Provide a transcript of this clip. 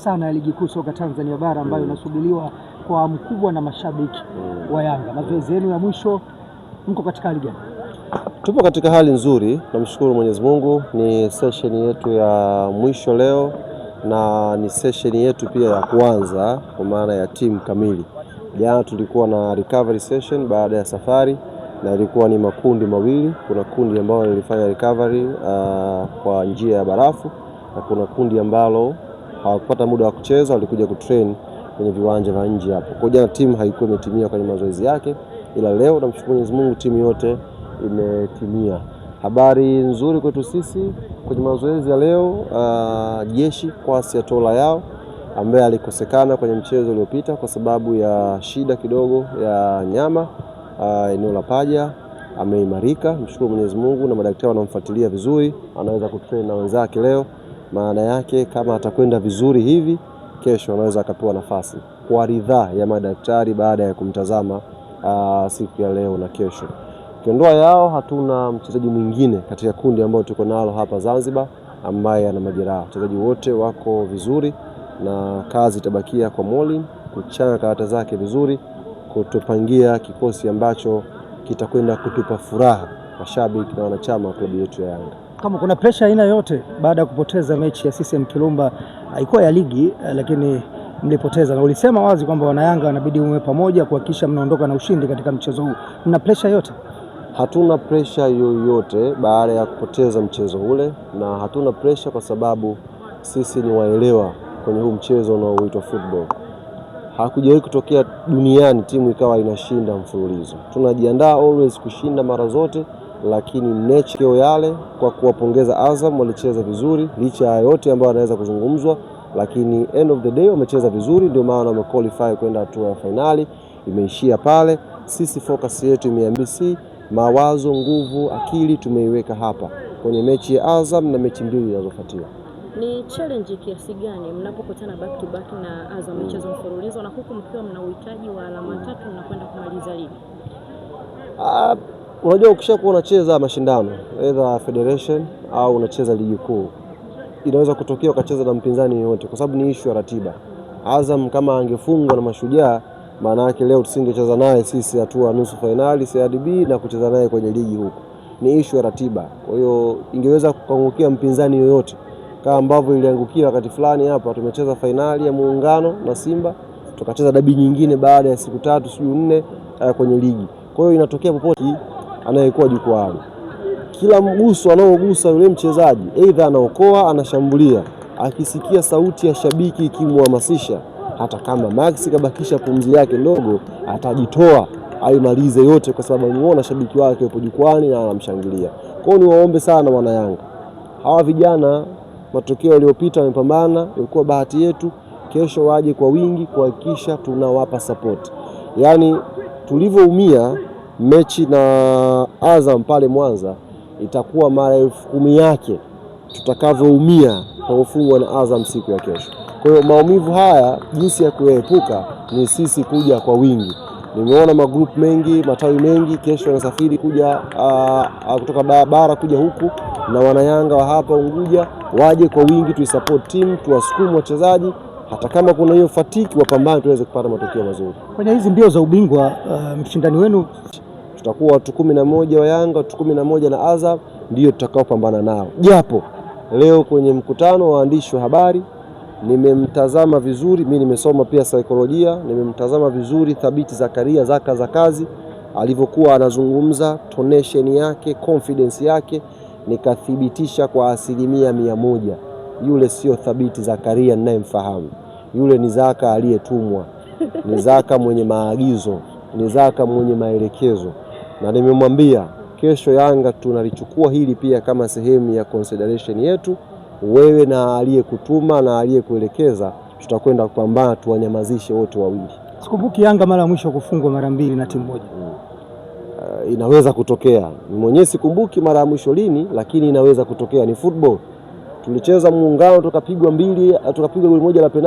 sana ya ligi kuu soka Tanzania bara ambayo inasubiriwa kwa hamu kubwa na mashabiki wa Yanga. Mazoezi yenu ya mwisho, mko katika hali gani? Tupo katika hali nzuri, namshukuru Mwenyezi Mungu. Ni session yetu ya mwisho leo na ni session yetu pia ya kwanza kwa maana ya timu kamili. Jana tulikuwa na recovery session baada ya safari na ilikuwa ni makundi mawili. Kuna kundi ambalo lilifanya recovery kwa njia ya barafu na kuna kundi ambalo hawakupata muda wa kucheza, walikuja kutrain kwenye viwanja vya nje hapo. Kwa jana timu haikuwa imetimia kwenye mazoezi yake, ila leo namshukuru Mwenyezi Mungu timu yote imetimia. Habari nzuri kwetu sisi kwenye mazoezi ya leo, Jeshi Kwasi Atola yao ambaye alikosekana kwenye mchezo uliopita kwa sababu ya shida kidogo ya nyama eneo la paja, ameimarika. Mshukuru Mwenyezi Mungu na madaktari wanamfuatilia vizuri, anaweza kutrain na wenzake leo. Maana yake kama atakwenda vizuri hivi, kesho anaweza akapewa nafasi kwa ridhaa ya madaktari baada ya kumtazama siku ya leo na kesho. Kiondoa yao, hatuna mchezaji mwingine katika kundi ambao tuko nalo hapa Zanzibar ambaye ana majeraha. Wachezaji wote wako vizuri na kazi itabakia kwa Molin kuchanga karata zake vizuri, kutupangia kikosi ambacho kitakwenda kutupa furaha mashabiki na wanachama wa klabu yetu ya Yanga. Kama kuna pressure aina yote baada ya kupoteza mechi ya CCM Kirumba, haikuwa ya ligi lakini mlipoteza, na ulisema wazi kwamba wana Yanga wanabidi muwe pamoja kuhakikisha mnaondoka na ushindi katika mchezo huu. Mna pressure yote? Hatuna pressure yoyote baada ya kupoteza mchezo ule, na hatuna pressure kwa sababu sisi ni waelewa kwenye huu mchezo unaoitwa football. Hakujawahi kutokea duniani timu ikawa inashinda mfululizo. Tunajiandaa always kushinda mara zote, lakini matokeo yale, kwa kuwapongeza Azam, walicheza vizuri licha ya yote ambayo anaweza kuzungumzwa, lakini end of the day wamecheza vizuri, ndio maana wamequalify kwenda hatua ya finali. Imeishia pale. Sisi focus yetu imeambisi, mawazo, nguvu, akili tumeiweka hapa kwenye mechi ya Azam na mechi mbili zinazofuatia. Ni challenge kiasi gani mnapokutana back to back na Azam michezo mfululizo, na huku mkiwa mna uhitaji wa alama 3 mnakwenda kumaliza ligi? Unajua ukishakuwa unacheza mashindano either federation au unacheza ligi kuu, inaweza kutokea ukacheza na mpinzani yote kwa sababu ni issue ya ratiba. Azam kama angefungwa na Mashujaa, maana yake leo tusingecheza naye sisi hatua nusu finali CRDB na kucheza naye kwenye ligi huko. Ni issue ya ratiba. Kwa hiyo ingeweza kuangukia mpinzani yoyote, kama ambavyo iliangukia wakati fulani hapa tumecheza finali ya Muungano na Simba, tukacheza dabi nyingine baada ya siku 3 siku 4 kwenye ligi. Kwa hiyo inatokea popote anayekuwa jukwani. Kila mguso anaogusa yule mchezaji, aidha anaokoa, anashambulia, akisikia sauti ya shabiki ikimhamasisha, hata kama Max kabakisha pumzi yake ndogo, atajitoa aimalize yote kwa sababu anamuona shabiki wake yupo jukwani na anamshangilia. Kwa hiyo niwaombe sana wana Yanga, hawa vijana matokeo yaliyopita wamepambana, ilikuwa bahati yetu. Kesho waje kwa wingi kuhakikisha tunawapa support. Yaani tulivyoumia mechi na Azam pale Mwanza, itakuwa mara 10,000 yake tutakavyoumia kwa kufungwa na Azam siku ya kesho. Kwa hiyo maumivu haya jinsi ya kuepuka ni sisi kuja kwa wingi. Nimeona magroup mengi, matawi mengi kesho yanasafiri kuja kutoka bara kuja huku, na wana Yanga wa hapa Unguja waje kwa wingi, tuisupport team, tuwasukume wachezaji, hata kama kuna hiyo fatiki wapambane tuweze kupata matokeo mazuri. Kwenye hizi mbio za ubingwa mshindani wenu tutakuwa watu 11 wa Yanga, watu 11 na Azam ndio tutakaopambana nao. Japo leo kwenye mkutano wa waandishi wa habari nimemtazama vizuri, mimi nimesoma pia saikolojia, nimemtazama vizuri Thabiti Zakaria Zaka za kazi alivyokuwa anazungumza, tonation yake, confidence yake, nikathibitisha kwa 100% yule sio Thabiti Zakaria ninayemfahamu. Yule ni Zaka aliyetumwa, ni Zaka mwenye maagizo, ni Zaka mwenye maelekezo, na nimemwambia kesho Yanga tunalichukua hili pia kama sehemu ya consideration yetu. Wewe na aliyekutuma na aliyekuelekeza tutakwenda kupambana, tuwanyamazishe wote wawili. Sikumbuki Yanga mara mwisho kufungwa mara 2 na timu moja. Inaweza kutokea. Mwenyewe sikumbuki mara ya mwisho lini, lakini inaweza kutokea, ni football. Tulicheza Muungano tukapigwa 2, tukapigwa goli moja la penalti.